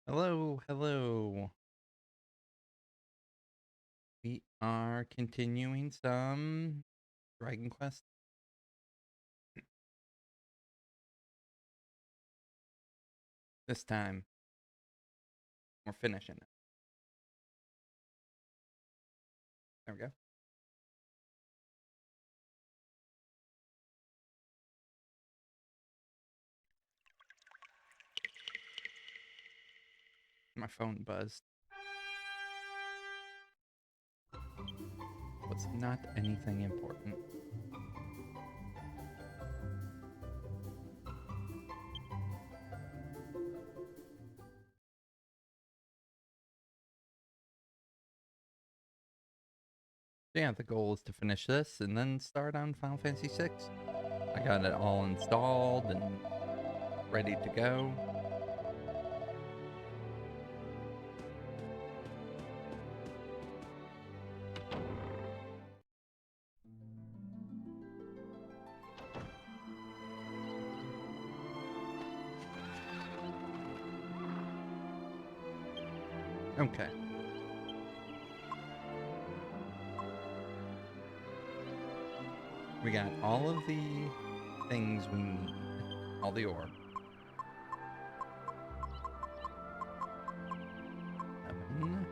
Hello, hello. We are continuing some Dragon Quest. This time, we're finishing it. There we go. My phone buzzed. Was not anything important. Yeah, the goal is to finish this and then start on Final Fantasy VI. I got it all installed and ready to go. Okay. We got all of the things we need. All the ore. 7.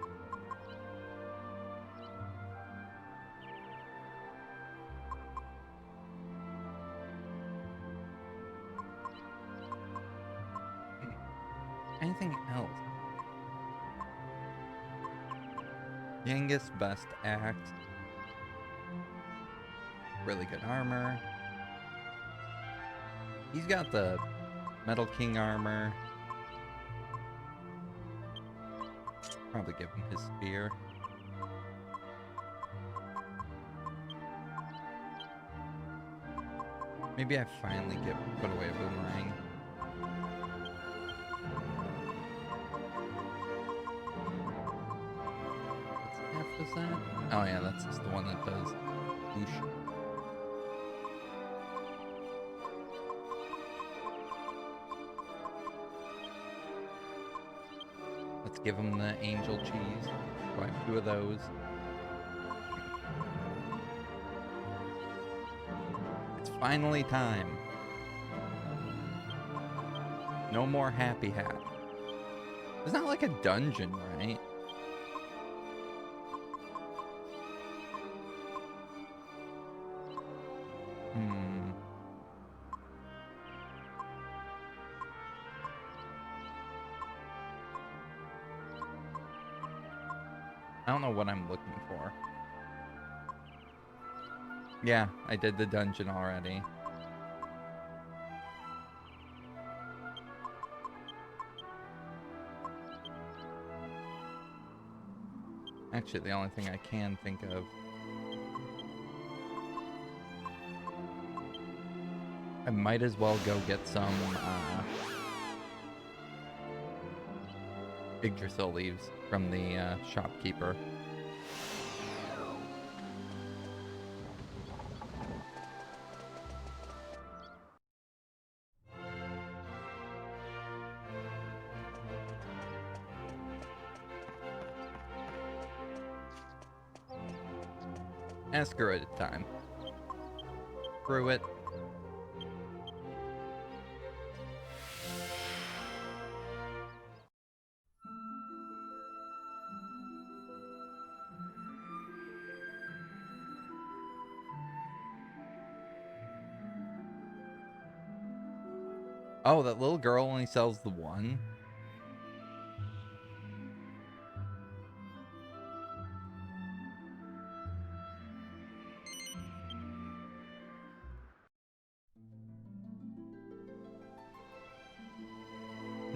Anything else? Genghis Best Act. Really good armor. He's got the Metal King armor. Probably give him his spear. Maybe I finally put away a boomerang. What F is that? Oh yeah, that's just the one that does whoosh. Let's give him the angel cheese. Go have 2 of those. It's finally time. No more Happy Hat. It's not like a dungeon, right? I don't know what I'm looking for. Yeah, I did the dungeon already. Actually, the only thing I can think of. I might as well go get some Yggdrasil leaves from the shopkeeper. And screw it at time. Screw it. Oh, that little girl only sells the one?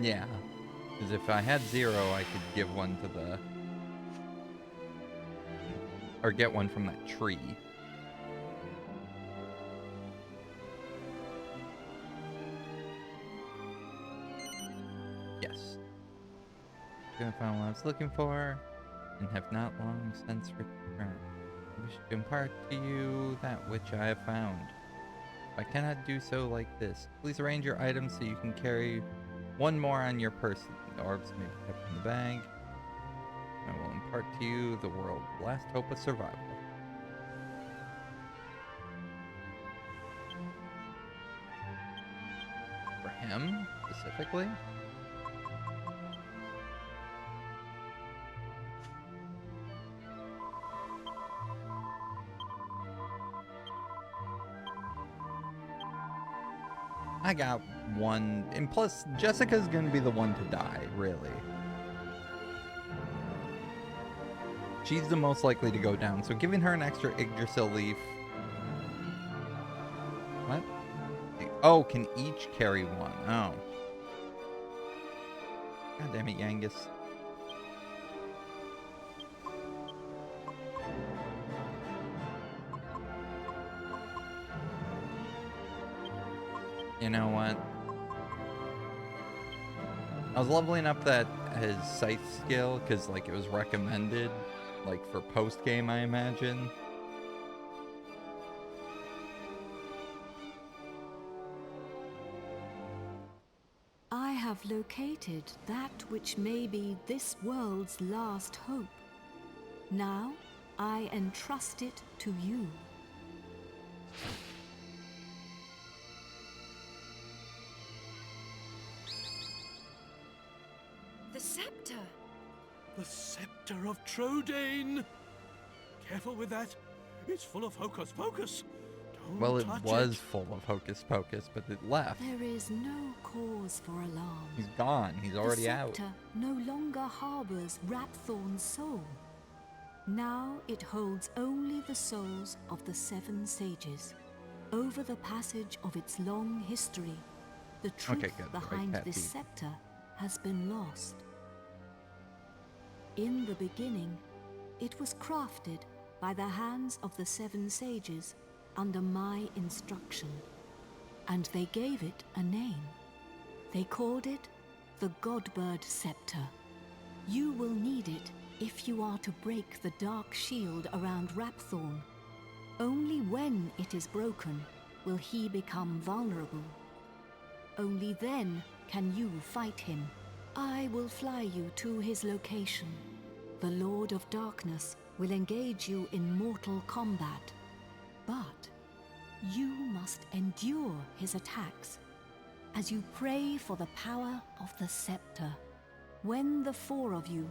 Yeah. Because if I had 0, I could give one to the... Or get one from that tree. Yes. Gonna find what I was looking for, and have not long since returned. I wish to impart to you that which I have found. If I cannot do so like this, please arrange your items so you can carry one more on your person. The orbs may be kept in the bag. I will impart to you the world's last hope of survival. For him, specifically? I got one, and plus Jessica's gonna be the one to die, really. She's the most likely to go down, so giving her an extra Yggdrasil leaf. What? Oh, can each carry one. Oh. God damn it, Yangus. You know what? I was leveling up that his scythe skill because, like, it was recommended, like, for post game, I imagine. I have located that which may be this world's last hope. Now I entrust it to you. The scepter! The scepter of Trodain! Careful with that. It's full of hocus pocus. Don't Well, it touch was it. full of hocus pocus, but it left. There is no cause for alarm. He's gone. He's already out. The scepter no longer harbors Rapthorn's soul. Now it holds only the souls of the 7 sages. Over the passage of its long history, the truth good. behind Right, this Pete. scepter has been lost. In the beginning, it was crafted by the hands of the 7 sages under my instruction, and they gave it a name. They called it the Godbird Scepter. You will need it if you are to break the dark shield around Rapthorn. Only when it is broken will he become vulnerable. Only then can you fight him. I will fly you to his location. The Lord of Darkness will engage you in mortal combat, but you must endure his attacks as you pray for the power of the scepter. When the 4 of you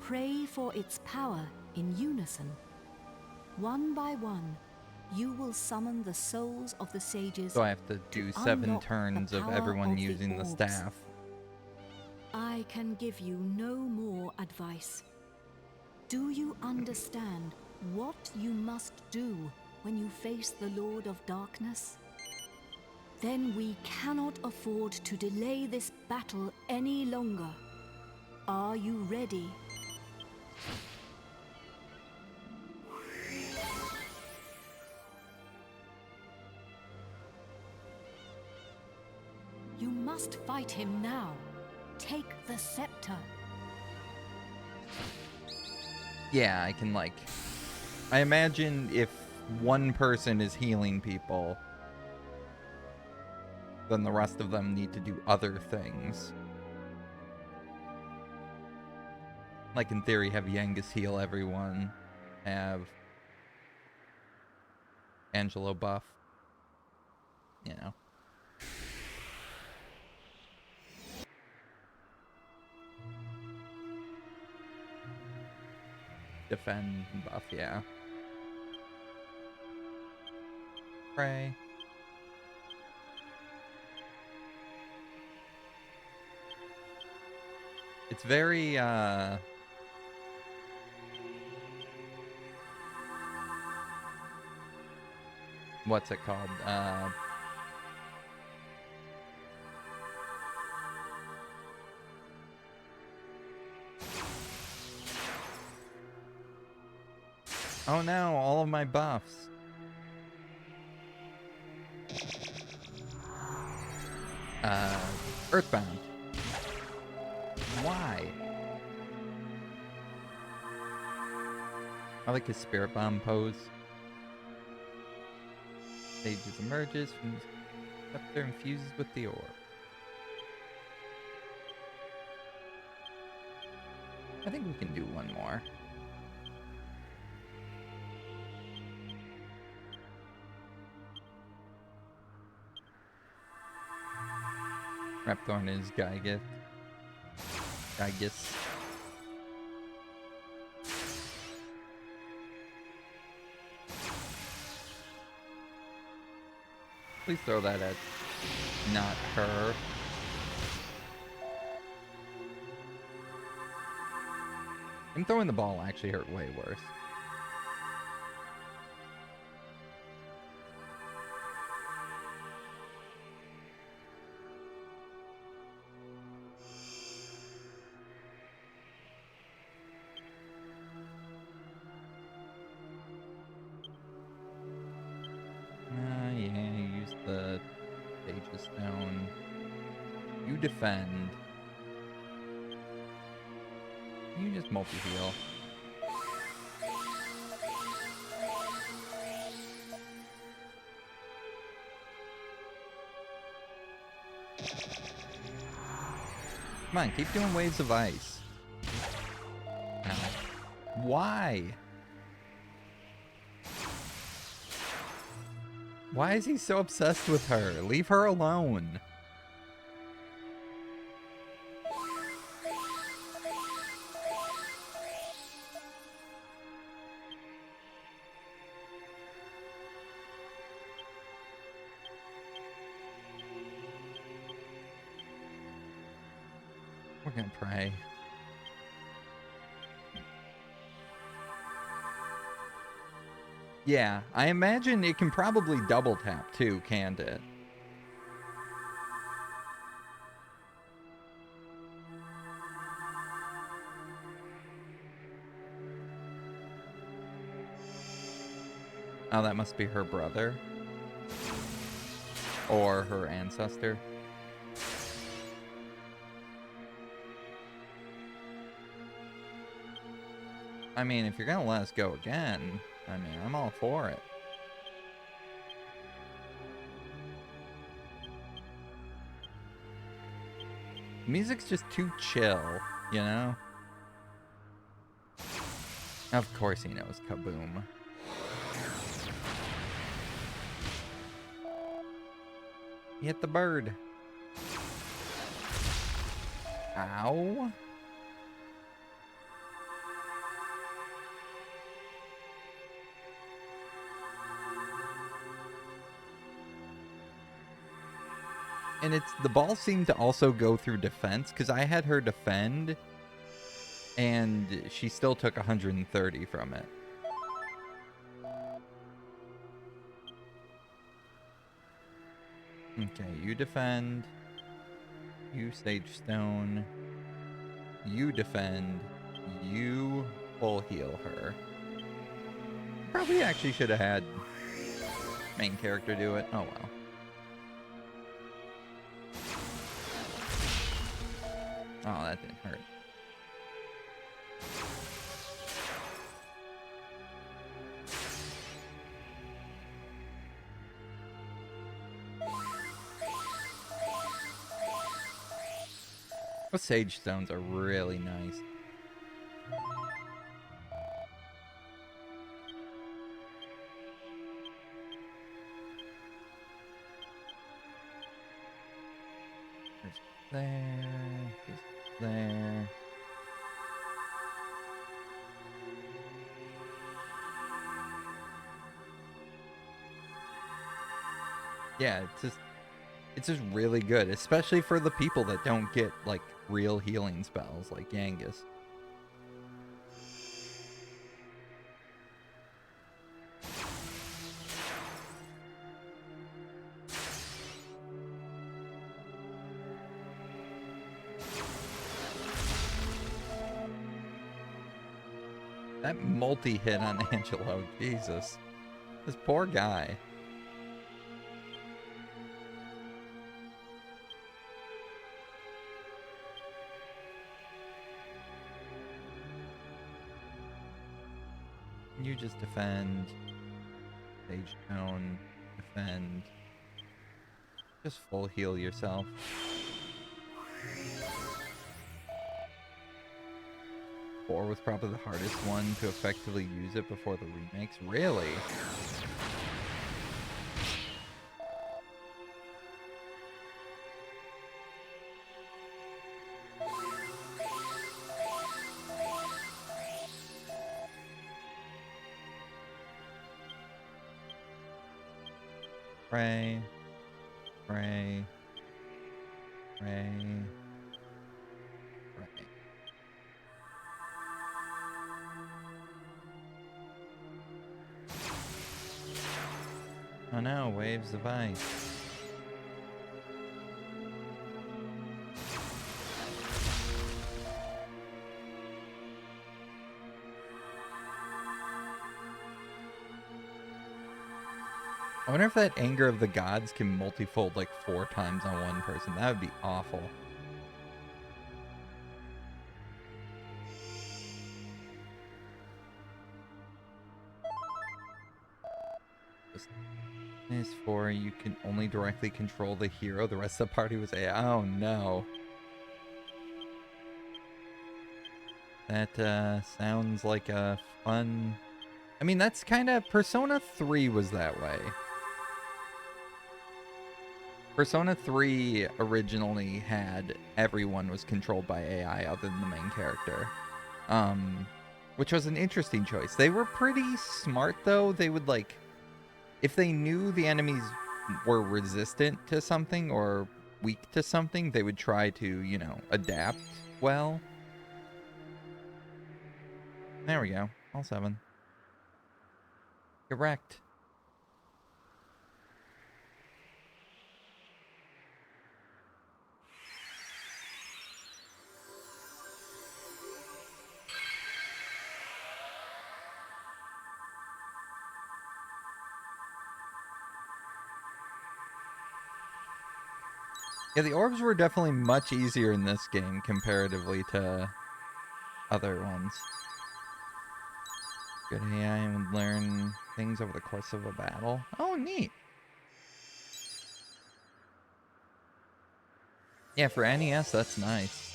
pray for its power in unison, one by one, you will summon the souls of the sages. So I have to do 7 unlock the turns of power everyone of the using the orbs. staff. I can give you no more advice. Do you understand what you must do when you face the Lord of Darkness? Then we cannot afford to delay this battle any longer. Are you ready? You must fight him now. Take the scepter. Yeah, I can, like... I imagine if one person is healing people, then the rest of them need to do other things. Like, in theory, have Yengus heal everyone. Have Angelo buff. You know. Defend and buff, yeah. Pray. It's very, what's it called? Oh no, all of my buffs. Earthbound. Why? I like his spirit bomb pose. Sages emerges from his scepter and fuses with the orb. I think we can do one more. Rapthorn is Gygus. Please throw that at not her. Him throwing the ball actually hurt way worse. Yeah, use the Sage's Stone. You defend. You just multi-heal. Come on, keep doing waves of ice. Ow. Why? Why is he so obsessed with her? Leave her alone. We're gonna pray. Yeah, I imagine it can probably double tap too, can't it? Oh, that must be her brother. Or her ancestor. I mean, if you're gonna let us go again, I mean, I'm all for it. Music's just too chill, you know? Of course he knows Kaboom. He hit the bird. Ow. And it's the ball seemed to also go through defense, because I had her defend, and she still took 130 from it. Okay, you defend. You Sage Stone. You defend. You full heal her. Probably actually should have had main character do it. Oh well. Oh, that didn't hurt. Those sage stones are really nice. There's there. He's there. Yeah, it's just really good, especially for the people that don't get like real healing spells like Yangus. That multi-hit on Angelo, Jesus. This poor guy. You just defend. Sage Stone. Defend. Just full heal yourself. 4 was probably the hardest one to effectively use it before the remakes. Really? Pray. Pray. Pray. Pray. Oh no, waves of ice. I wonder if that anger of the gods can multifold like 4 times on one person. That would be awful. This 4, you can only directly control the hero. The rest of the party was AI. Oh no. That sounds like a fun... I mean, that's kind of... Persona 3 was that way. Persona 3 originally had everyone was controlled by AI other than the main character. Which was an interesting choice. They were pretty smart, though. They would, like... If they knew the enemies were resistant to something or weak to something, they would try to, you know, adapt well. There we go. All 7. Correct. Yeah, the orbs were definitely much easier in this game comparatively to other ones. Good AI would learn things over the course of a battle. Oh, neat. Yeah, for NES, that's nice.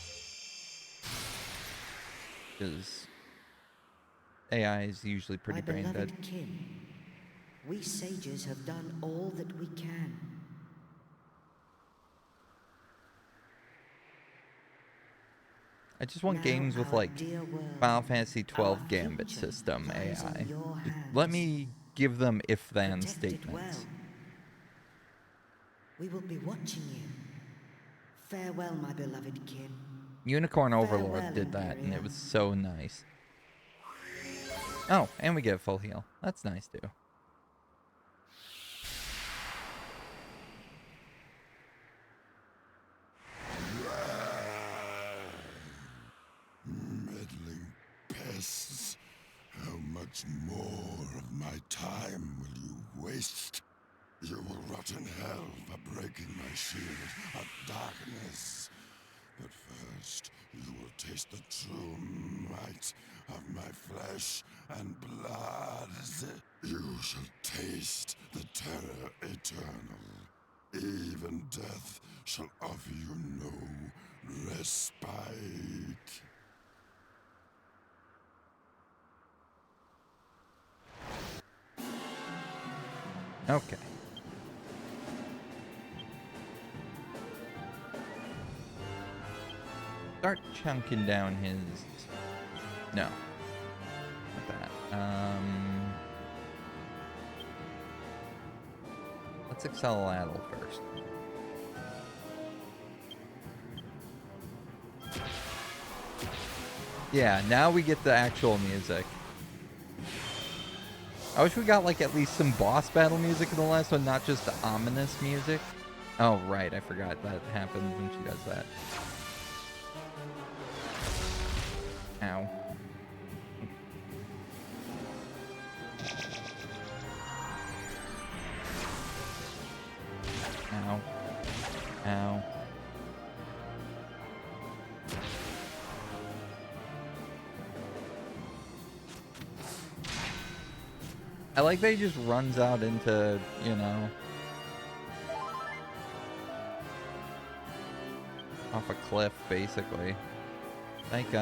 Because AI is usually pretty My brain dead. beloved Kim, we sages have done all that we can. I just want Now games with, our like, dear world, Final Fantasy our 12 Gambit future system lies in AI. your Just hands. let me give them if-then Protect it well. statements. We will be watching you. Farewell, my beloved Kim. Unicorn Overlord Farewell, did that, and it Imperium. was so nice. Oh, and we get a full heal. That's nice, too. Meddling pests. How much more of my time will you waste? You will rot in hell for breaking my shield of darkness. But first, taste the true might of my flesh and blood. You shall taste the terror eternal. Even death shall offer you no respite. Okay. Start chunking down his... No. Not that. Let's Acceleratl first. Yeah, now we get the actual music. I wish we got like at least some boss battle music in the last one, not just the ominous music. Oh, right, I forgot that happens when she does that. Ow. Ow. Ow. I like that he just runs out into, you know, off a cliff, basically. Like,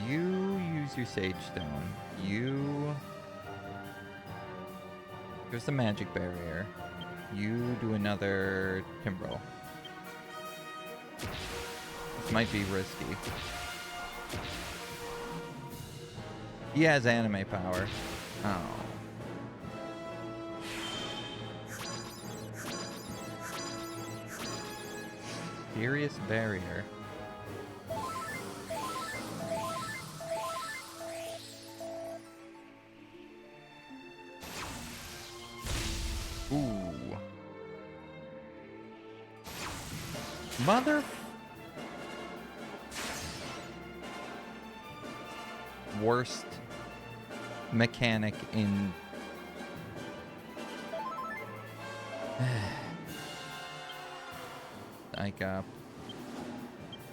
you use your Sage Stone. You... There's the magic barrier. You do another Timbrel. This might be risky. He has anime power. Oh. Serious barrier. Ooh. Mother... Worst mechanic in... Psych up.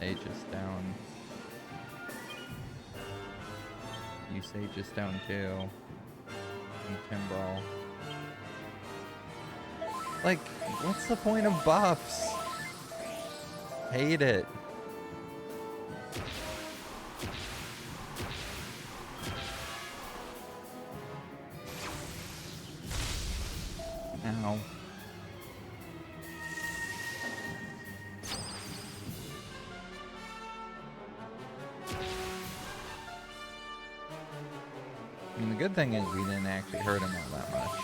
Aegis down. You Aegis down too. And Timbrel. Like, what's the point of buffs? Hate it. Ow. I mean, the good thing is we didn't actually hurt him all that much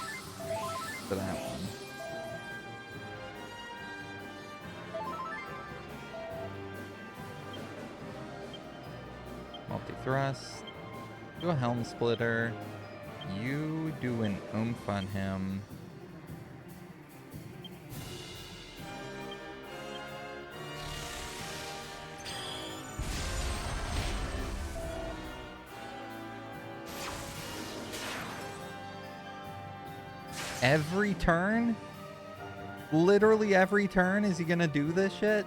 for that one. Multi-thrust. Do a Helm Splitter. You do an oomph on him. Every turn? Literally every turn is he gonna do this shit?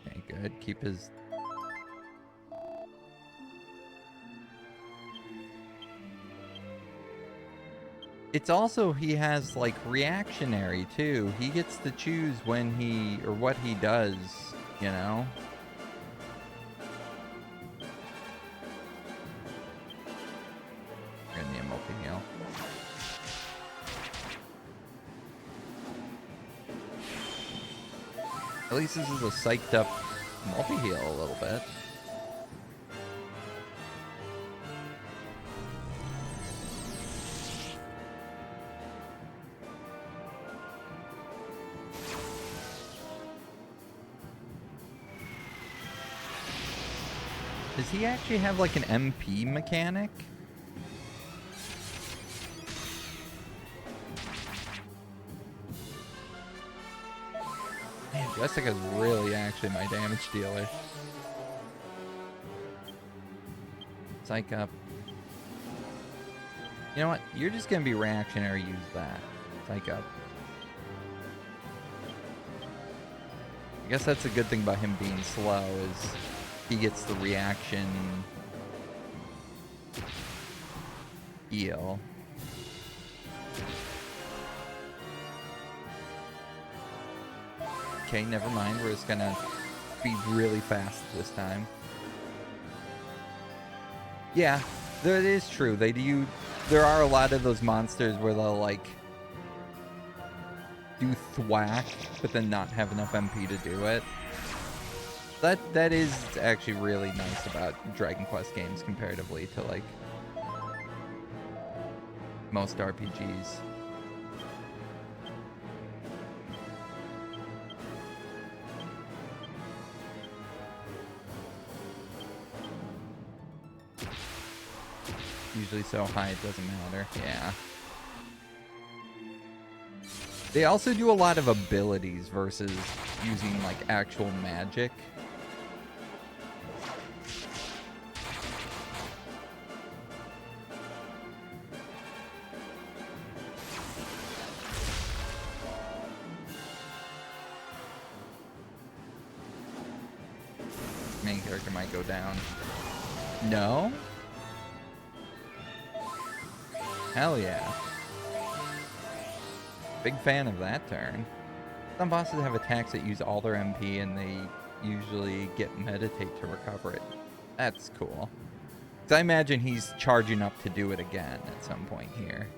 Okay, good. Keep his... It's also, he has, like, reactionary, too. He gets to choose when he, or what he does, you know? Gonna need a multi-heal. At least this is a psyched up multi-heal a little bit. Does he actually have like an MP mechanic? Man, Jessica's really actually my damage dealer. Psych up. You know what? You're just gonna be reactionary, use that. Psych up. I guess that's a good thing about him being slow, is he gets the reaction heal. Okay, never mind. We're just gonna be really fast this time. Yeah, that is true. They do. There are a lot of those monsters where they'll like do thwack, but then not have enough MP to do it. That is actually really nice about Dragon Quest games comparatively to like most RPGs. Usually so high it doesn't matter. Yeah. They also do a lot of abilities versus using like actual magic. Main character might go down. No? Hell yeah. Big fan of that turn. Some bosses have attacks that use all their MP and they usually get meditate to recover it. That's cool. 'Cause I imagine he's charging up to do it again at some point here.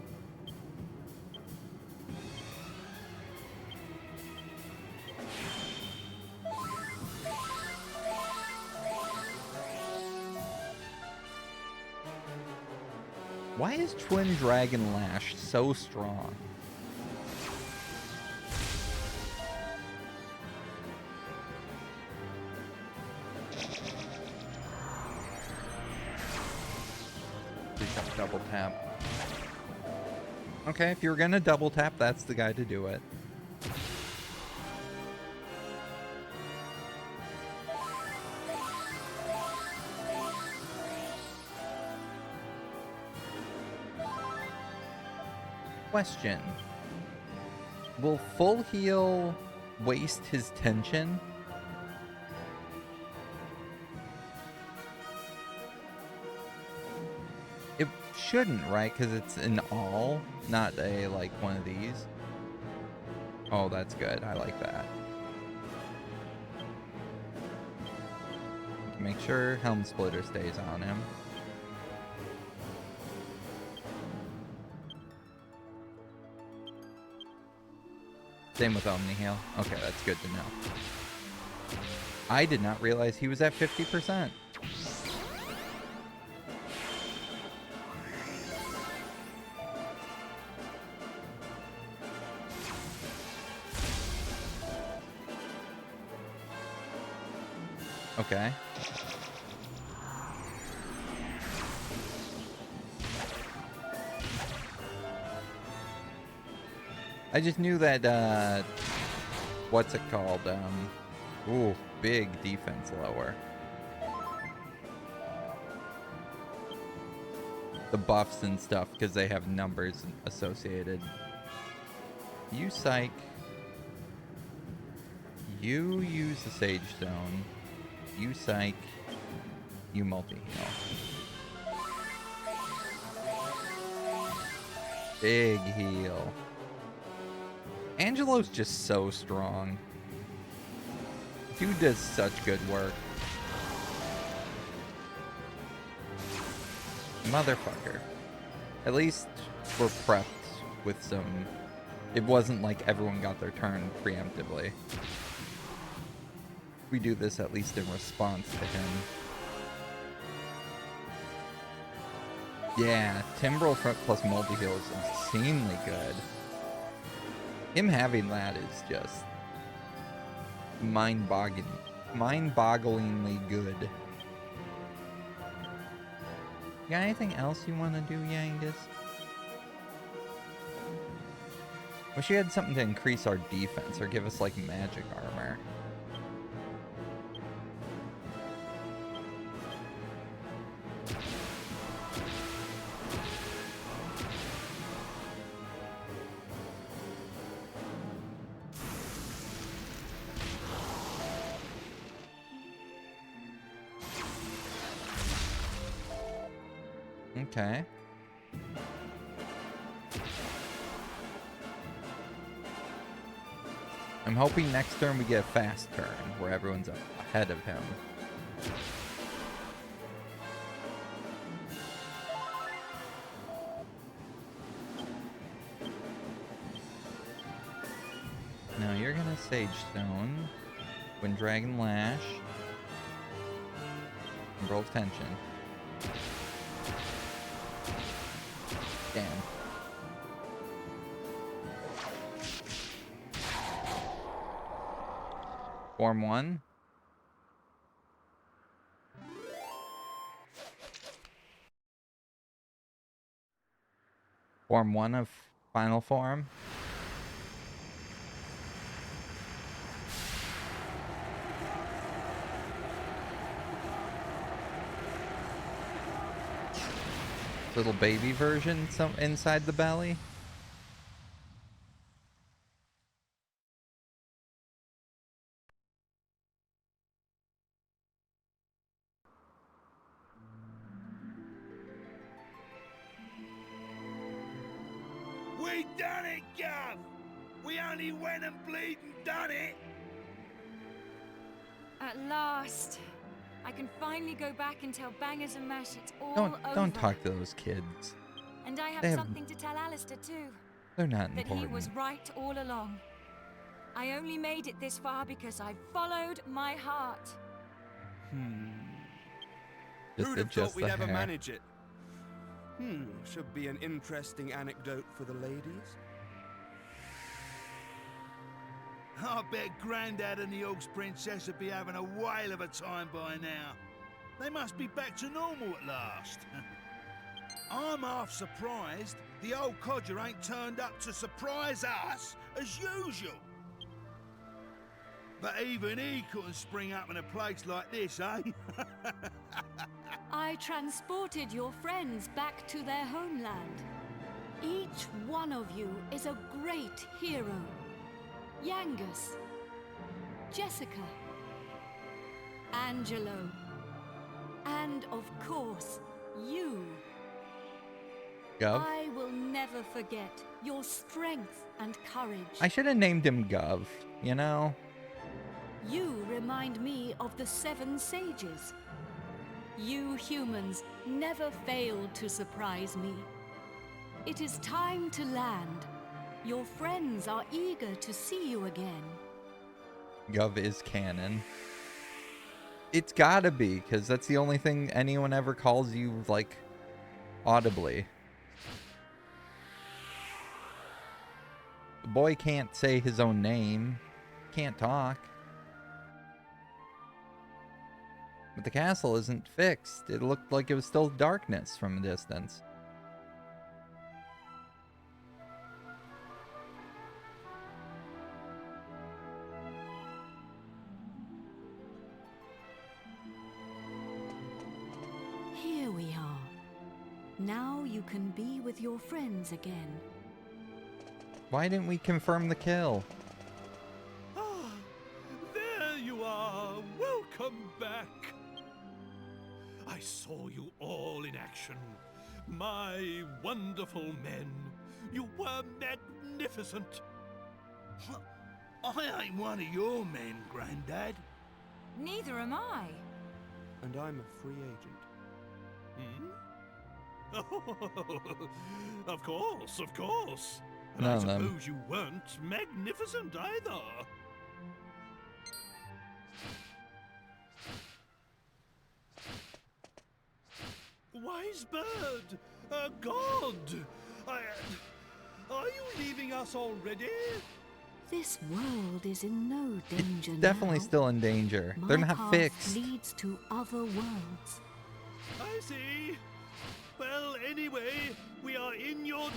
Why is Twin Dragon Lash so strong? Please don't double tap. Okay, if you're gonna double tap, that's the guy to do it. Question. Will full heal waste his tension? It shouldn't, right? Because it's an all, not a, like, one of these. Oh, that's good. I like that. Make sure Helm Splitter stays on him. Same with Omni Heal. Okay, that's good to know. I did not realize he was at 50%. Okay. I just knew that, what's it called? Ooh, big defense lower. The buffs and stuff, because they have numbers associated. You psych. You use the Sage Stone. You psych. You multi-heal. Big heal. Angelo's just so strong. Dude does such good work. Motherfucker. At least we're prepped with some... It wasn't like everyone got their turn preemptively. We do this at least in response to him. Yeah, Timbrel plus multi-heal is insanely good. Him having that is just mind-bogglingly good. You got anything else you want to do, Yangus? Wish you had something to increase our defense or give us like magic armor. Okay. I'm hoping next turn we get a fast turn where everyone's ahead of him. Now you're gonna Sage Stone, Wind Dragon Lash, and roll tension. Damn. Form 1. Form 1 of final form. Little baby version inside the belly. We done it, Gov! We only went and bleeding done it! At last. I can finally go back and tell Bangers and Mash it's all over. Don't talk to those kids. And I have They have- something to tell Alistair too. They're not That important. he was right all along. I only made it this far because I followed my heart. Just Who'd have adjust thought we'd the ever hair. manage it? Should be an interesting anecdote for the ladies. I bet Grandad and the Og's Princess would be having a whale of a time by now. They must be back to normal at last. I'm half surprised the old codger ain't turned up to surprise us as usual. But even he couldn't spring up in a place like this, eh? I transported your friends back to their homeland. Each one of you is a great hero. Yangus, Jessica, Angelo, and of course, you. Gov? I will never forget your strength and courage. I should have named him Gov, you know? You remind me of the 7 sages. You humans never failed to surprise me. It is time to land. Your friends are eager to see you again. Gov is canon. It's gotta be, because that's the only thing anyone ever calls you, like, audibly. The boy can't say his own name. Can't talk. But the castle isn't fixed. It looked like it was still darkness from a distance. Here we are. Now you can be with your friends again. Why didn't we confirm the kill? Ah, there you are. Welcome back. I saw you all in action. My wonderful men. You were magnificent. I ain't one of your men, Grandad. Neither am I. And I'm a free agent. Of course, of course. And None I of them. suppose you weren't magnificent either. Wise bird, a god. Are you leaving us already? This world is in no danger now. Definitely still in danger. My They're not path fixed. leads to other worlds. I see. Well, anyway, we are in your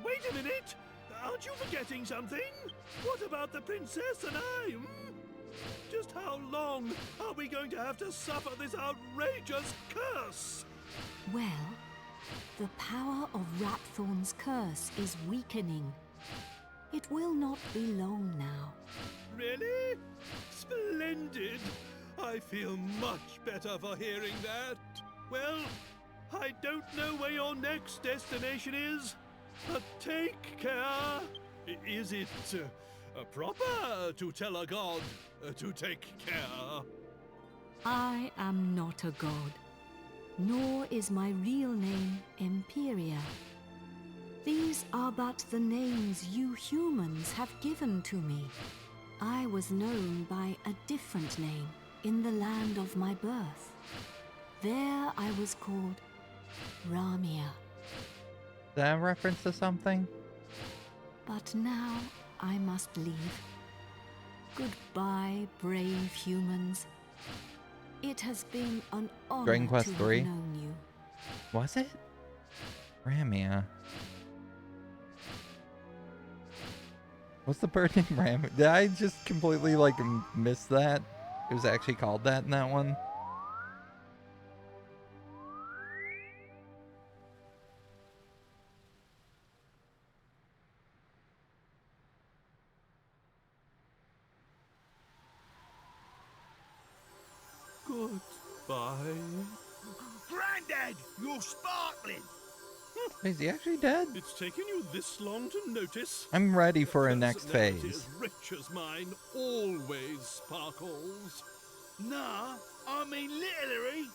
Wait a minute! Aren't you forgetting something? What about the princess and I? Hmm? Just how long are we going to have to suffer this outrageous curse? Well, the power of Rapthorn's curse is weakening. It will not be long now. Really? Splendid! I feel much better for hearing that. Well, I don't know where your next destination is, but take care. Is it proper to tell a god to take care? I am not a god, nor is my real name Emperia. These are but the names you humans have given to me. I was known by a different name in the land of my birth. There I was called Ramia. Is that a reference to something? But now I must leave. Goodbye, brave humans. It has been an honor Dragon Quest to III? have known you. Was it? Ramia. What's the bird named Ramia? Did I just completely like miss that? It was actually called that in that one? Goodbye. Grandad, you're sparkling. Is he actually dead? It's taken you this long to notice. I'm ready for a Because next an entity phase. as rich as mine always sparkles. Nah, I mean literally.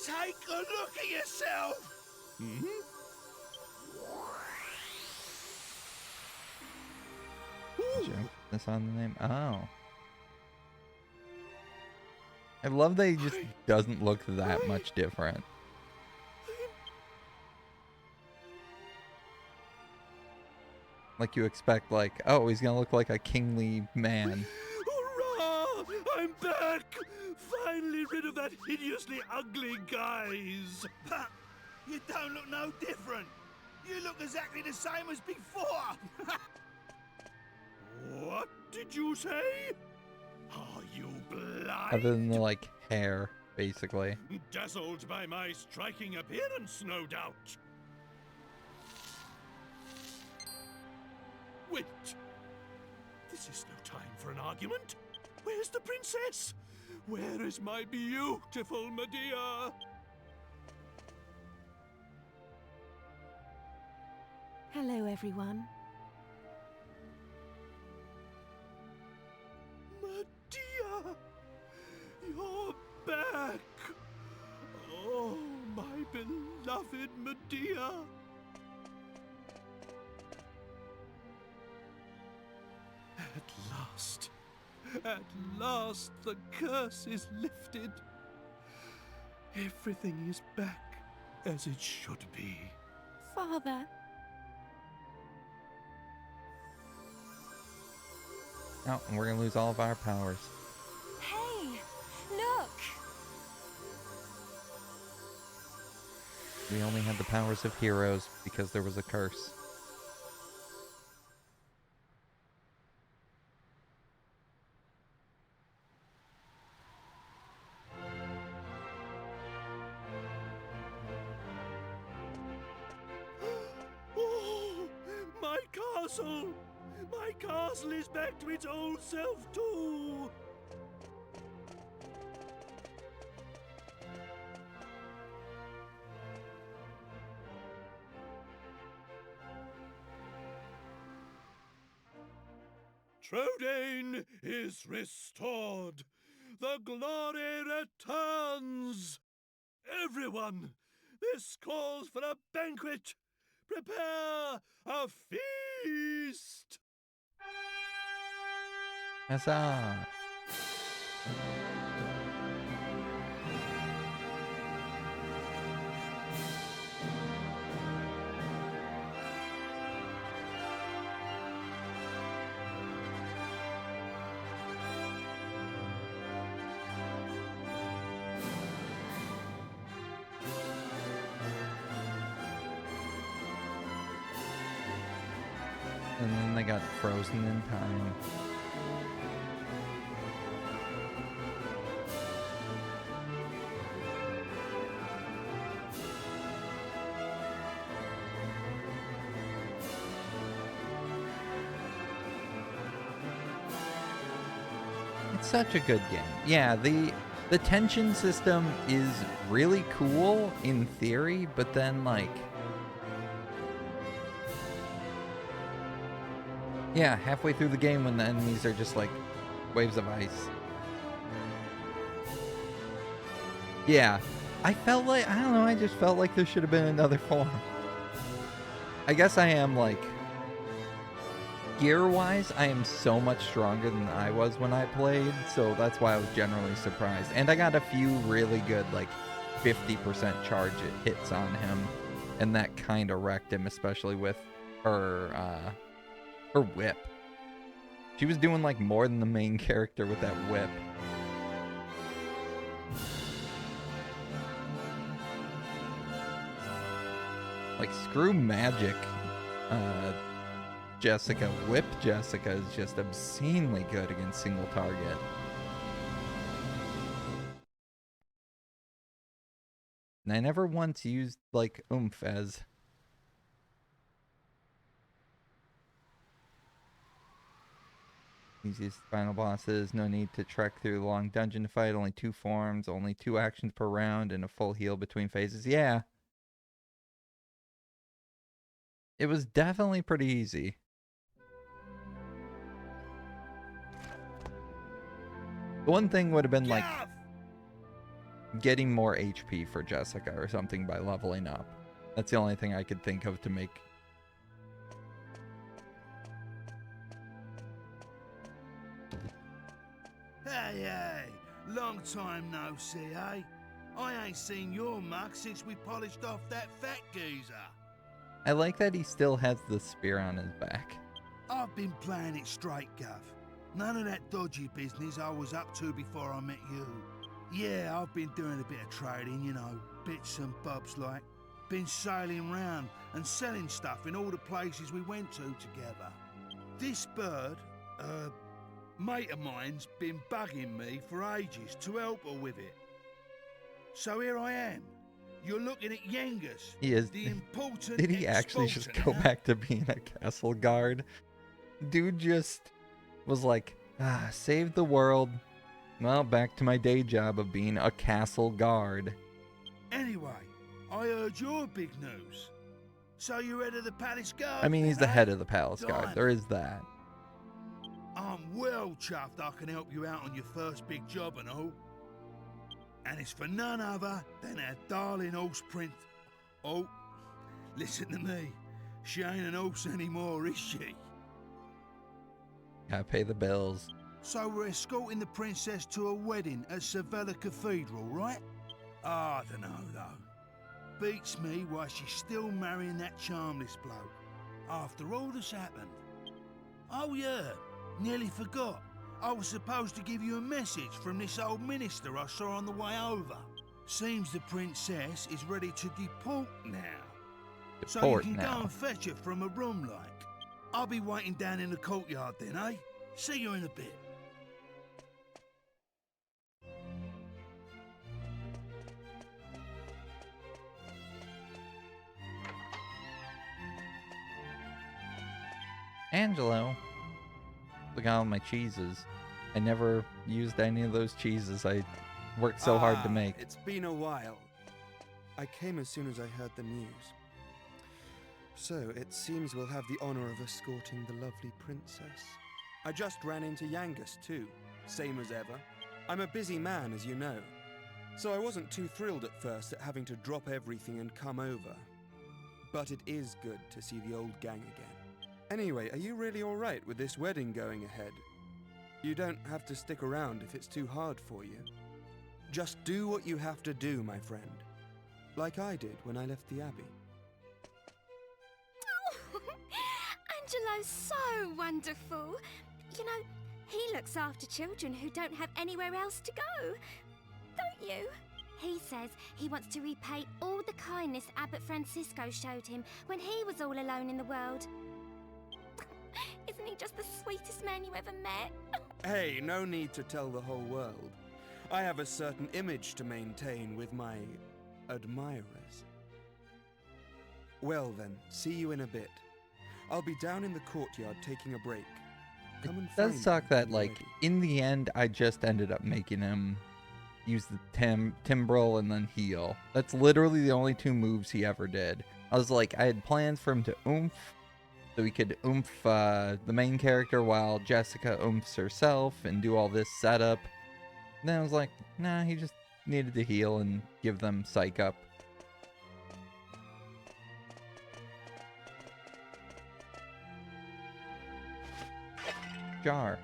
Take a look at yourself. Hmm? Jump this on the name. Oh. I love that he just doesn't look that much different. Like you expect, like, oh, he's gonna look like a kingly man. Hurrah! I'm back! Finally rid of that hideously ugly guise. But you don't look no different. You look exactly the same as before. What did you say? Are you blind? Other than the, like, hair, basically. Dazzled by my striking appearance, no doubt. Wait. This is no time for an argument. Where's the princess? Where is my beautiful Medea? Hello, everyone. Medea! You're back! Oh, my beloved Medea! At last the curse is lifted. Everything is back as it should be. Father, Oh, and we're gonna lose all of our powers. hey, look! We only had the powers of heroes because there was a curse. Oh, my castle! My castle is back to its old self too! Trodain is restored. The glory returns. Everyone, this calls for a banquet. Prepare a feast. Huzzah! And then they got frozen in time. It's such a good game. Yeah, the tension system is really cool in theory, but then like, yeah, halfway through the game when the enemies are just like waves of ice. Yeah, I felt like, I don't know, I just felt like there should have been another form. I guess I am like, gear-wise, I am so much stronger than I was when I played, so that's why I was generally surprised. And I got a few really good, like, 50% charge hits on him, and that kind of wrecked him, especially with her whip. She was doing, like, more than the main character with that whip. Like, screw magic. Jessica, Whip Jessica is just obscenely good against single target. And I never once used, like, oomph as... Easiest final bosses, no need to trek through the long dungeon to fight, only 2 forms, only 2 actions per round, and a full heal between phases. Yeah. It was definitely pretty easy. The one thing would have been, like, getting more HP for Jessica or something by leveling up. That's the only thing I could think of to make... Hey, long time no see, eh? I ain't seen your mug since we polished off that fat geezer. I like that he still has the spear on his back. I've been playing it straight, Gov. None of that dodgy business I was up to before I met you. Yeah, I've been doing a bit of trading, you know, bits and bobs like. Been sailing round and selling stuff in all the places we went to together. This bird, mate of mine's been bugging me for ages to help her with it. So here I am. You're looking at Yengus. He is. The important Did he actually just go back to being a castle guard? Dude just was like, save the world. Well, back to my day job of being a castle guard. Anyway, I heard your big news. So you're head of the palace guard? I mean, he's the head of the palace guard. Done. There is that. I'm well chuffed I can help you out on your first big job and all. And it's for none other than our darling horse print. Oh, listen to me. She ain't an horse anymore, is she? Gotta pay the bills. So we're escorting the princess to a wedding at Sevilla Cathedral, right? I don't know, though. Beats me why she's still marrying that charmless bloke. After all that's happened. Oh yeah, nearly forgot. I was supposed to give you a message from this old minister I saw on the way over. Seems the princess is ready to deport now. So you can go and fetch her from a room like. I'll be waiting down in the courtyard then, eh? See you in a bit. Angelo. Look at all my cheeses. I never used any of those cheeses I worked so hard to make. It's been a while. I came as soon as I heard the news. So, it seems we'll have the honor of escorting the lovely princess. I just ran into Yangus too, same as ever. I'm a busy man, as you know. So I wasn't too thrilled at first at having to drop everything and come over. But it is good to see the old gang again. Anyway, are you really alright with this wedding going ahead? You don't have to stick around if it's too hard for you. Just do what you have to do, my friend. Like I did when I left the Abbey. Oh, Angelo's so wonderful. You know, he looks after children who don't have anywhere else to go. Don't you? He says he wants to repay all the kindness Abbot Francisco showed him when he was all alone in the world. Isn't he just the sweetest man you ever met? Hey, no need to tell the whole world. I have a certain image to maintain with my admirers. Well then, see you in a bit. I'll be down in the courtyard taking a break. Come and It does find suck me that, when you're like, ready. in the end, I just ended up making him use the Timbrel and then heal. That's literally the only two moves he ever did. I was like, I had plans for him to oomph, so he could oomph the main character while Jessica oomphs herself and do all this setup. And then I was like, nah, he just needed to heal and give them psych up. Jar.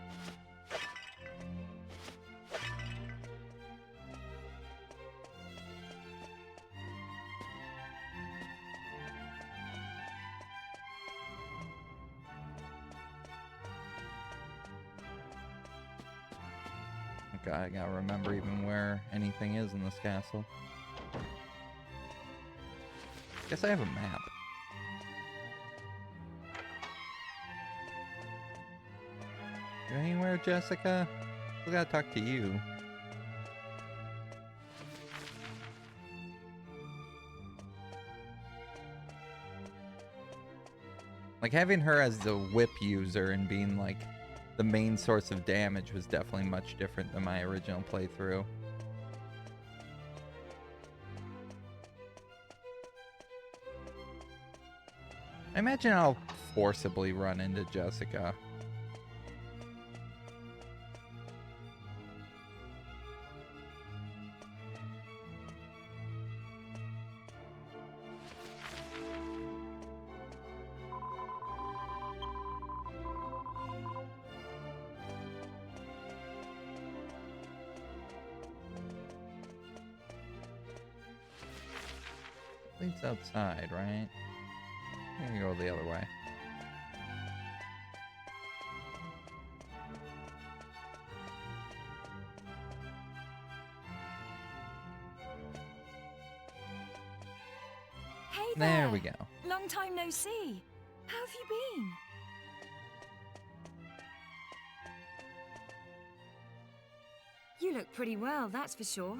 Okay, I gotta remember even where anything is in this castle. Guess I have a map. You anywhere, Jessica? We gotta talk to you. Like, having her as the whip user and being, like, the main source of damage was definitely much different than my original playthrough. I imagine I'll forcibly run into Jessica. Leads outside, right? I'm gonna go the other way. Hey there! There we go. Long time no see. How have you been? You look pretty well, that's for sure.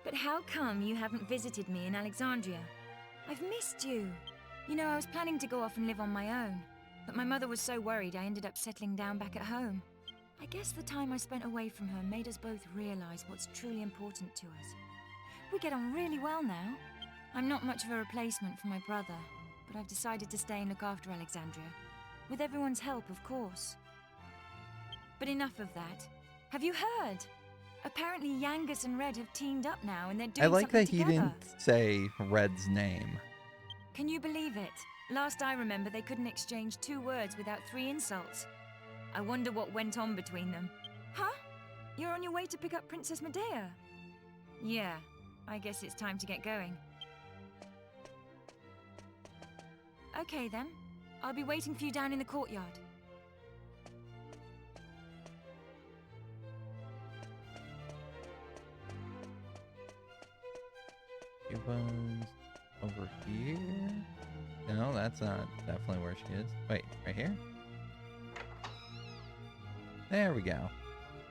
But how come you haven't visited me in Alexandria? I've missed you. You know, I was planning to go off and live on my own, but my mother was so worried I ended up settling down back at home. I guess the time I spent away from her made us both realize what's truly important to us. We get on really well now. I'm not much of a replacement for my brother, but I've decided to stay and look after Alexandria. With everyone's help, of course. But enough of that. Have you heard? Apparently Yangus and Red have teamed up now and they're doing I like something that he together. didn't say Red's name. Can you believe it? Last I remember, they couldn't exchange 2 words without 3 insults. I wonder what went on between them. Huh? You're on your way to pick up Princess Medea? Yeah, I guess it's time to get going. Okay then. I'll be waiting for you down in the courtyard. She was over here. No, that's not definitely where she is. Wait, right here? There we go.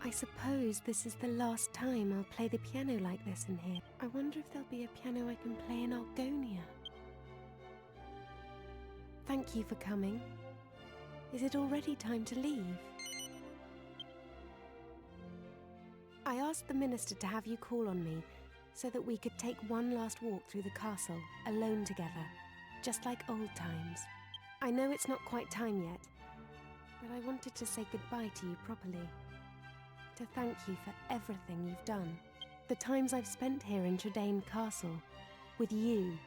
I suppose this is the last time I'll play the piano like this in here. I wonder if there'll be a piano I can play in Argonia. Thank you for coming. Is it already time to leave? I asked the minister to have you call on me so that we could take one last walk through the castle, alone together, just like old times. I know it's not quite time yet, but I wanted to say goodbye to you properly. To thank you for everything you've done. The times I've spent here in Tredane Castle, with you,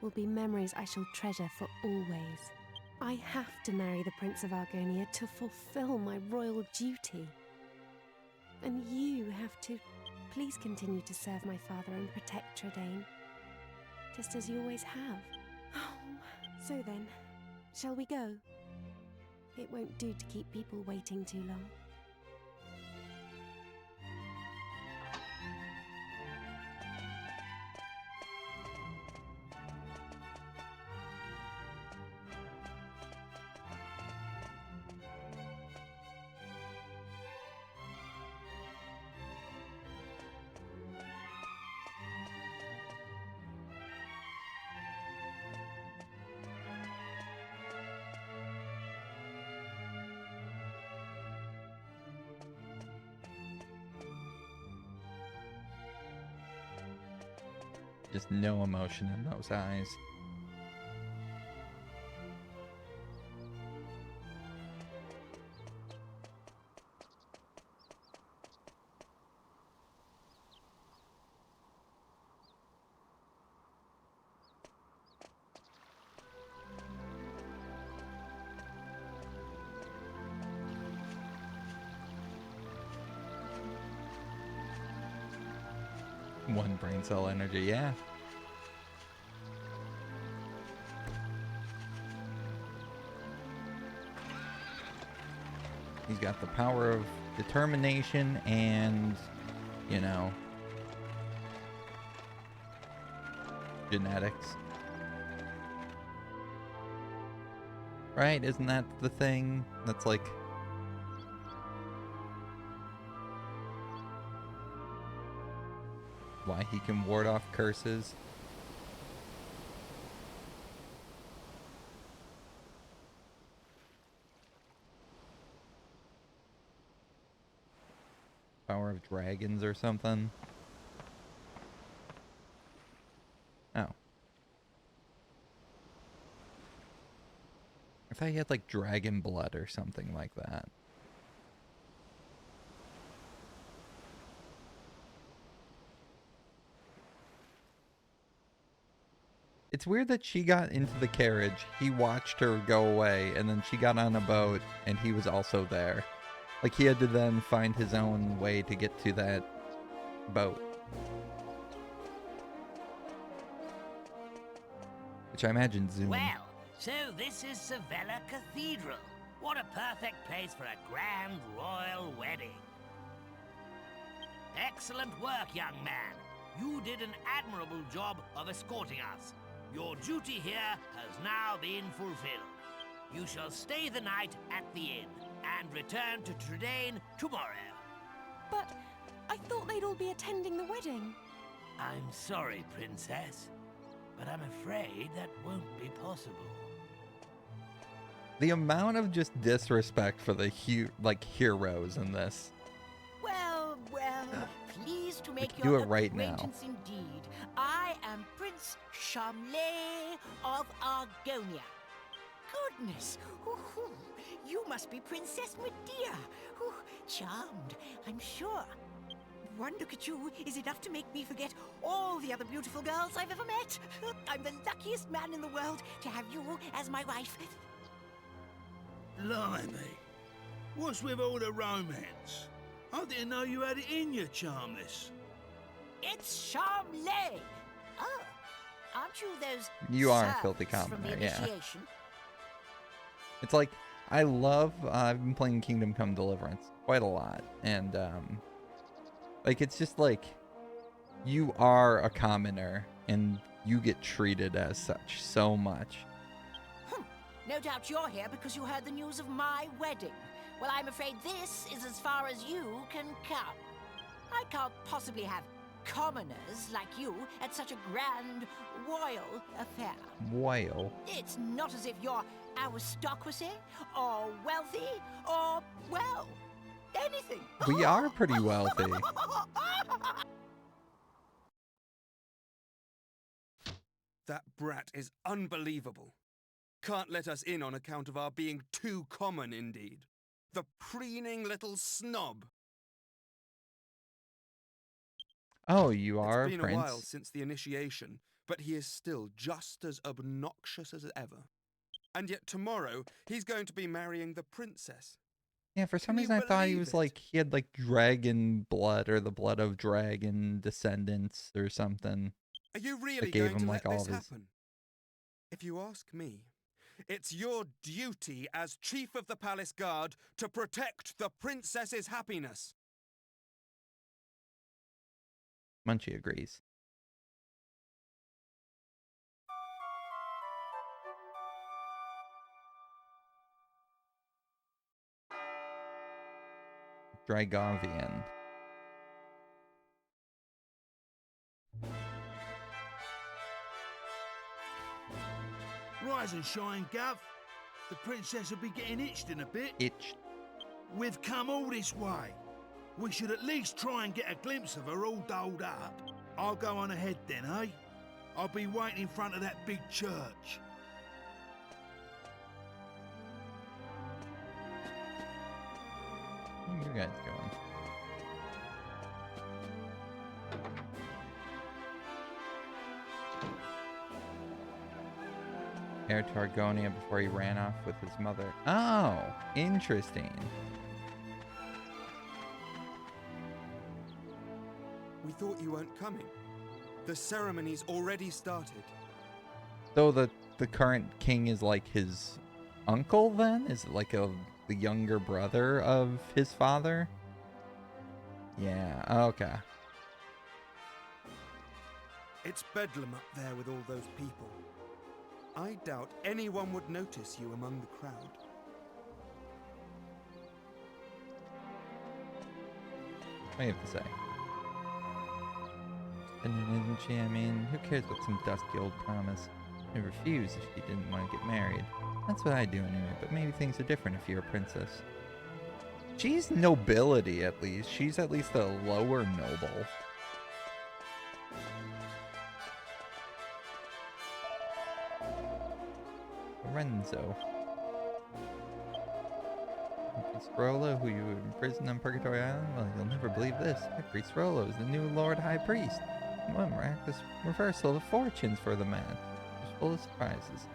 will be memories I shall treasure for always. I have to marry the Prince of Argonia to fulfill my royal duty. And you have to please continue to serve my father and protect Tredane, just as you always have. Oh, so then, shall we go? It won't do to keep people waiting too long. Just no emotion in those eyes. One brain cell energy, yeah. He's got the power of determination and, you know, genetics. Right? Isn't that the thing? That's like... why he can ward off curses. Power of dragons or something. Oh. I thought he had like dragon blood or something like that. It's weird that she got into the carriage, he watched her go away, and then she got on a boat, and he was also there. Like, he had to then find his own way to get to that boat. Which I imagine Zoom. Well, so this is Savella Cathedral. What a perfect place for a grand royal wedding. Excellent work, young man. You did an admirable job of escorting us. Your duty here has now been fulfilled. You shall stay the night at the inn and return to Trudane tomorrow. But I thought they'd all be attending the wedding. I'm sorry, Princess, but I'm afraid that won't be possible. The amount of just disrespect for the heroes in this. Well, pleased to make do your it right now. acquaintance indeed. I am Prince Charmley of Argonia. Goodness, you must be Princess Medea. Charmed, I'm sure. One look at you is enough to make me forget all the other beautiful girls I've ever met. I'm the luckiest man in the world to have you as my wife. Blimey. What's with all the romance? I didn't know you had it in you, Charmless. It's Charmley. Oh, aren't you those You are a serfs filthy from commoner, the yeah. initiation? It's like, I love, I've been playing Kingdom Come Deliverance quite a lot, and, like, it's just like, you are a commoner, and you get treated as such so much. No doubt you're here because you heard the news of my wedding. Well, I'm afraid this is as far as you can come. I can't possibly have commoners like you at such a grand royal affair. Royal? It's not as if you're aristocracy, or wealthy, or, well, anything. We are pretty wealthy. That brat is unbelievable. Can't let us in on account of our being too common, indeed. The preening little snob. Oh, you are It's been Prince? a while since the initiation, but he is still just as obnoxious as ever. And yet tomorrow, he's going to be marrying the princess. Yeah, for some Can you reason I thought he believe was it? like, he had like dragon blood or the blood of dragon descendants or something. Are you really gave going him, to like, let all this of his- happen? If you ask me, it's your duty as Chief of the Palace Guard to protect the princess's happiness. Munchie agrees. Dragovian. Rise and shine, Gov. The princess will be getting itched in a bit. Itched. We've come all this way. We should at least try and get a glimpse of her all dolled up. I'll go on ahead then, eh? I'll be waiting in front of that big church. What are you guys doing? Heir to Argonia before he ran off with his mother. Oh, interesting. We thought you weren't coming. The ceremony's already started. So the current king is like his uncle then? Is it like the younger brother of his father? Yeah, okay. It's bedlam up there with all those people. I doubt anyone would notice you among the crowd. What do you have to say? And isn't she? I mean, who cares what some dusty old promise? I refused if she didn't want to get married. That's what I do anyway, but maybe things are different if you're a princess. She's nobility, at least. She's at least a lower noble. Lorenzo. Priest Rollo, who you imprisoned on Purgatory Island? Well, you'll never believe this. Priest Rollo is the new Lord High Priest. What a miraculous reversal of fortunes for the man. He's full of surprises.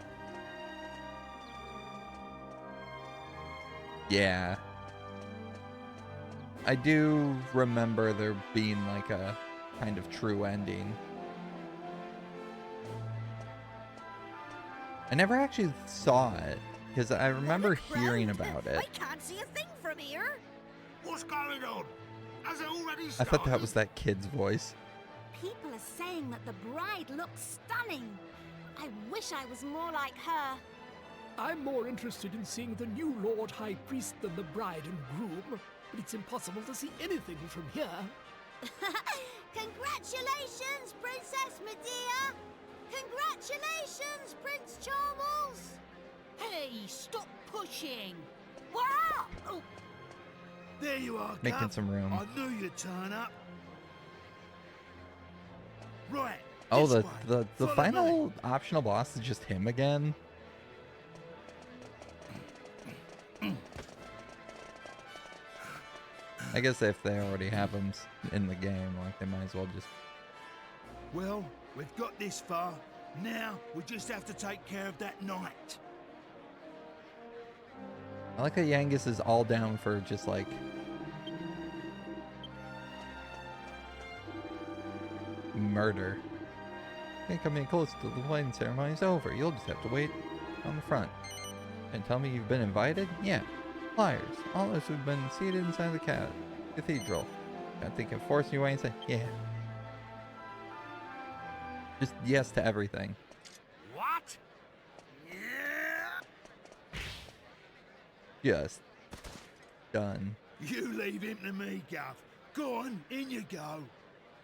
Yeah. I do remember there being like a kind of true ending. I never actually saw it, because I remember hearing about it. I can't see a thing from here. What's going on? Has it already I started? thought that was that kid's voice. People are saying that the bride looks stunning. I wish I was more like her. I'm more interested in seeing the new Lord High Priest than the bride and groom, but it's impossible to see anything from here. Congratulations, Princess Medea! Congratulations, Prince Charles! Hey, stop pushing. Wow! Oh, There you are, Making Gov. some room. I knew you'd turn up. Right. Oh, this the way. Follow final me. optional boss is just him again? I guess if they already have him in the game, like, they might as well just... Well, we've got this far. Now we just have to take care of that knight. I like how Yangus is all down for just, like... murder. Can't come any close till the wedding ceremony's over. You'll just have to wait on the front. And tell me you've been invited? Yeah. Flyers. All those who've been seated inside the cathedral. I think of forcing you away and say, yeah. Just yes to everything. What? Yeah. Just done. You leave him to me, Gov. Go on, in you go.